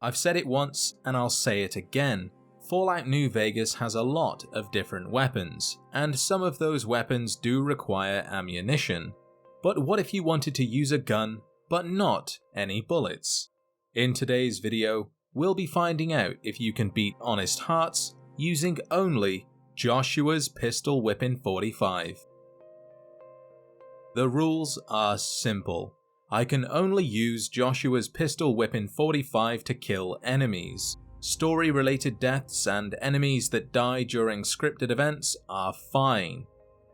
I've said it once and I'll say it again. Fallout New Vegas has a lot of different weapons, and some of those weapons do require ammunition. But what if you wanted to use a gun, but not any bullets? In today's video, we'll be finding out if you can beat Honest Hearts using only Joshua's Pistol Whippin 45. The rules are simple. I can only use Joshua's Pistol Whippin 45 to kill enemies. Story-related deaths and enemies that die during scripted events are fine.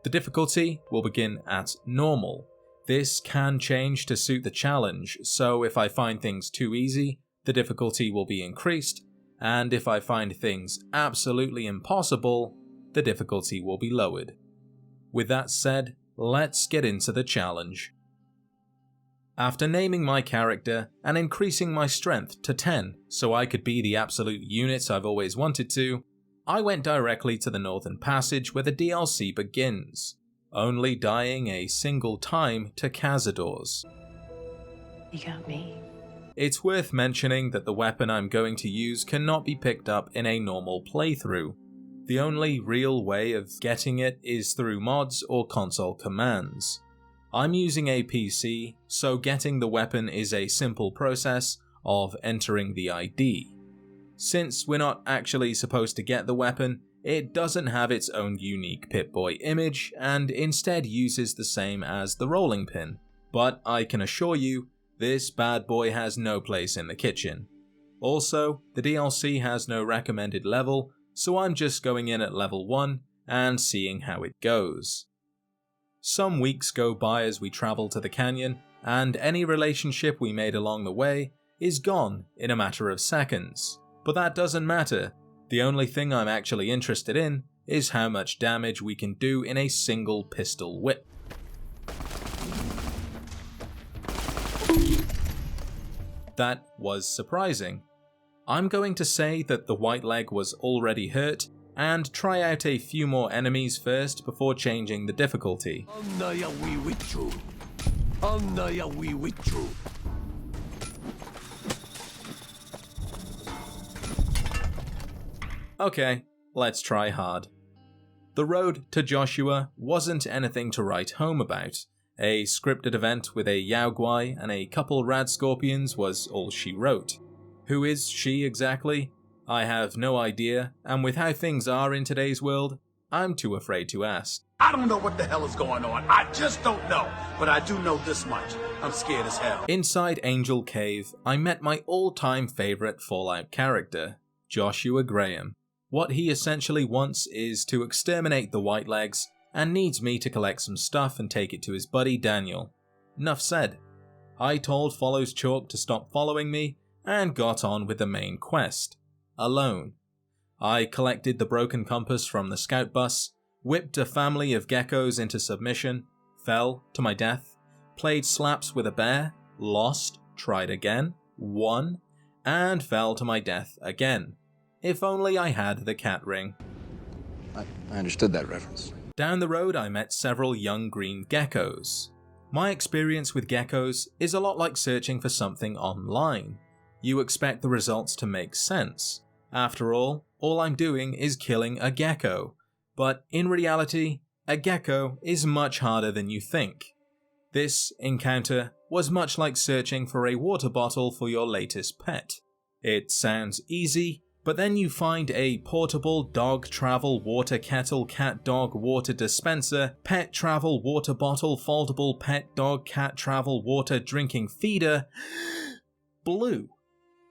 The difficulty will begin at normal. This can change to suit the challenge, so if I find things too easy, the difficulty will be increased, and if I find things absolutely impossible, the difficulty will be lowered. With that said, let's get into the challenge. After naming my character and increasing my strength to 10 so I could be the absolute unit I've always wanted to, I went directly to the Northern Passage where the DLC begins, only dying a single time to cazadors. You got me. It's worth mentioning that the weapon I'm going to use cannot be picked up in a normal playthrough. The only real way of getting it is through mods or console commands. I'm using a PC, so getting the weapon is a simple process of entering the ID. Since we're not actually supposed to get the weapon, it doesn't have its own unique Pip-Boy image and instead uses the same as the rolling pin. But I can assure you, this bad boy has no place in the kitchen. Also, the DLC has no recommended level, so I'm just going in at level 1 and seeing how it goes. Some weeks go by as we travel to the canyon, and any relationship we made along the way is gone in a matter of seconds. But that doesn't matter. The only thing I'm actually interested in is how much damage we can do in a single pistol whip. That was surprising. I'm going to say that the white leg was already hurt and try out a few more enemies first before changing the difficulty. Okay, let's try hard. The road to Joshua wasn't anything to write home about. A scripted event with a Yao Guai and a couple rad scorpions was all she wrote. Who is she exactly? I have no idea, and with how things are in today's world, I'm too afraid to ask. I don't know what the hell is going on. I just don't know. But I do know this much. I'm scared as hell. Inside Angel Cave, I met my all-time favorite Fallout character, Joshua Graham. What he essentially wants is to exterminate the Whitelegs and needs me to collect some stuff and take it to his buddy Daniel. Nuff said. I told Follows Chalk to stop following me and got on with the main quest. Alone. I collected the broken compass from the scout bus, whipped a family of geckos into submission, fell to my death, played slaps with a bear, lost, tried again, won, and fell to my death again. If only I had the cat ring. I understood that reference. Down the road I met several young green geckos. My experience with geckos is a lot like searching for something online. You expect the results to make sense. After all I'm doing is killing a gecko. But in reality, a gecko is much harder than you think. This encounter was much like searching for a water bottle for your latest pet. It sounds easy, but then you find a portable dog travel water kettle cat dog water dispenser, pet travel water bottle foldable pet dog cat travel water drinking feeder, blue.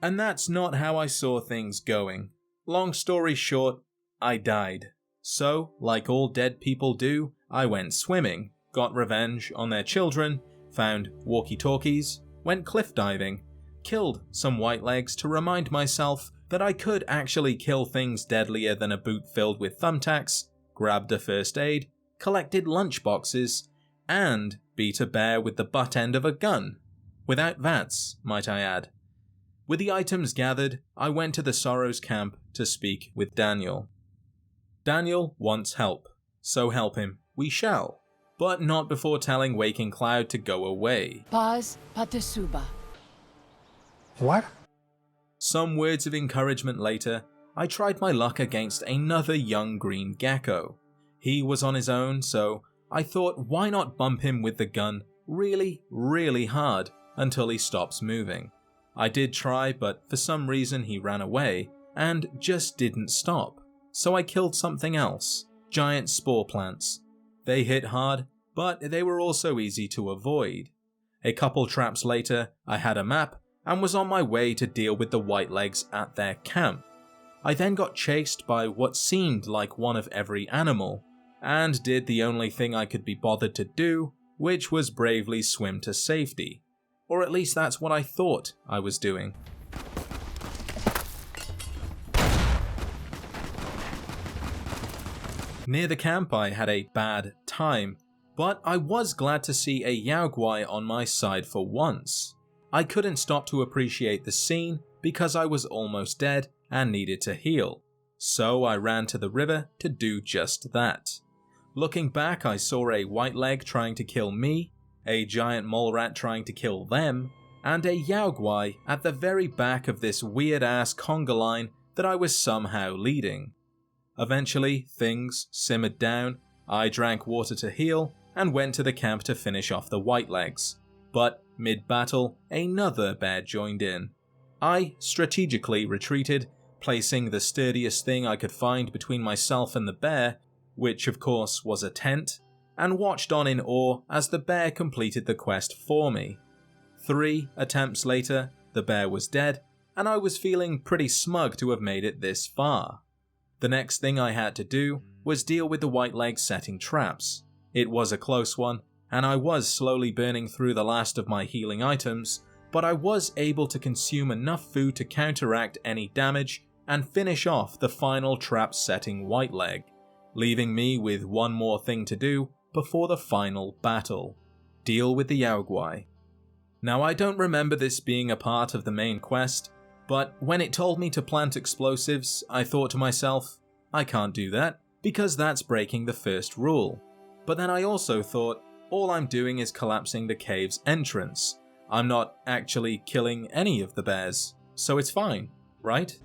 And that's not how I saw things going. Long story short, I died. So, like all dead people do, I went swimming, got revenge on their children, found walkie-talkies, went cliff diving, killed some Whitelegs to remind myself that I could actually kill things deadlier than a boot filled with thumbtacks, grabbed a first aid, collected lunchboxes, and beat a bear with the butt end of a gun. Without VATS, might I add. With the items gathered, I went to the Sorrows camp to speak with Daniel. Daniel wants help, so help him we shall, but not before telling Waking Cloud to go away. Paz Patasuba. What? Some words of encouragement later, I tried my luck against another young green gecko. He was on his own, so I thought why not bump him with the gun really hard until he stops moving. I did try, but for some reason he ran away and just didn't stop. So I killed something else, giant spore plants. They hit hard, but they were also easy to avoid. A couple traps later, I had a map and was on my way to deal with the whitelegs at their camp. I then got chased by what seemed like one of every animal, and did the only thing I could be bothered to do, which was bravely swim to safety. Or at least that's what I thought I was doing. Near the camp I had a bad time, but I was glad to see a Yaoguai on my side for once. I couldn't stop to appreciate the scene because I was almost dead and needed to heal, so I ran to the river to do just that. Looking back, I saw a whiteleg trying to kill me, a giant mole rat trying to kill them, and a Yaoguai at the very back of this weird-ass conga line that I was somehow leading. Eventually, things simmered down, I drank water to heal, and went to the camp to finish off the whitelegs. But mid-battle, another bear joined in. I strategically retreated, placing the sturdiest thing I could find between myself and the bear, which of course was a tent, and watched on in awe as the bear completed the quest for me. 3 attempts later, the bear was dead, and I was feeling pretty smug to have made it this far. The next thing I had to do was deal with the whitelegs setting traps. It was a close one, and I was slowly burning through the last of my healing items, but I was able to consume enough food to counteract any damage and finish off the final trap setting whiteleg, leaving me with one more thing to do before the final battle: deal with the Yaoguai. Now I don't remember this being a part of the main quest, but when it told me to plant explosives, I thought to myself, I can't do that, because that's breaking the first rule. But then I also thought, all I'm doing is collapsing the cave's entrance. I'm not actually killing any of the bears, so it's fine, right?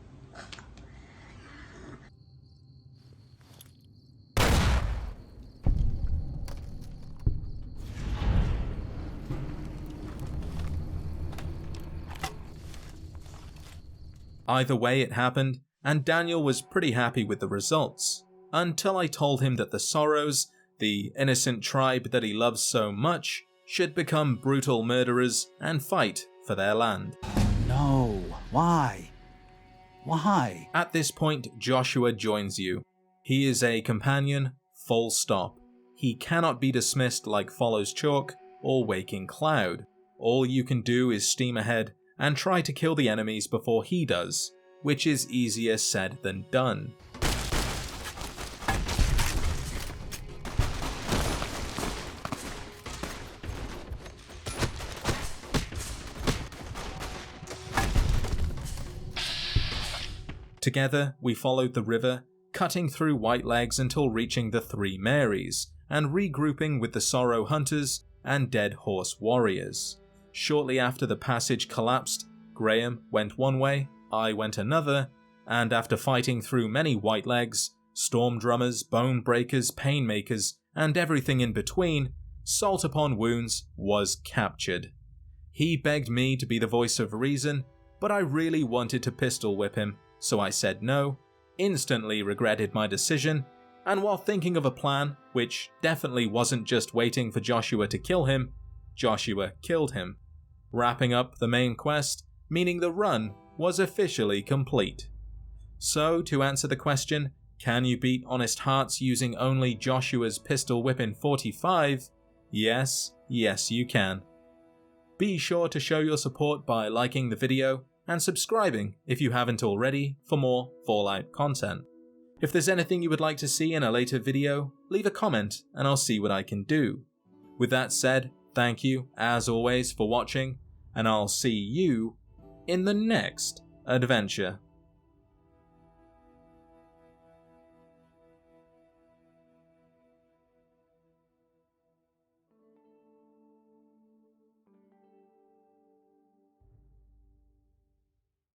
Either way it happened, and Daniel was pretty happy with the results, until I told him that the Sorrows, the innocent tribe that he loves so much, should become brutal murderers and fight for their land. No, why? Why? At this point, Joshua joins you. He is a companion, full stop. He cannot be dismissed like Follows Chalk or Waking Cloud. All you can do is steam ahead and try to kill the enemies before he does, which is easier said than done. Together, we followed the river, cutting through whitelegs until reaching the 3 Marys, and regrouping with the Sorrow Hunters and Dead Horse Warriors. Shortly after the passage collapsed, Graham went one way, I went another, and after fighting through many whitelegs, storm drummers, bone breakers, painmakers, and everything in between, Salt Upon Wounds was captured. He begged me to be the voice of reason, but I really wanted to pistol whip him, so I said no, instantly regretted my decision, and while thinking of a plan, which definitely wasn't just waiting for Joshua to kill him, Joshua killed him, wrapping up the main quest, meaning the run was officially complete. So, to answer the question, can you beat Honest Hearts using only Joshua's pistol whipping 45? Yes, you can. Be sure to show your support by liking the video and subscribing if you haven't already for more Fallout content. If there's anything you would like to see in a later video, leave a comment and I'll see what I can do. With that said, thank you, as always, for watching, and I'll see you in the next adventure.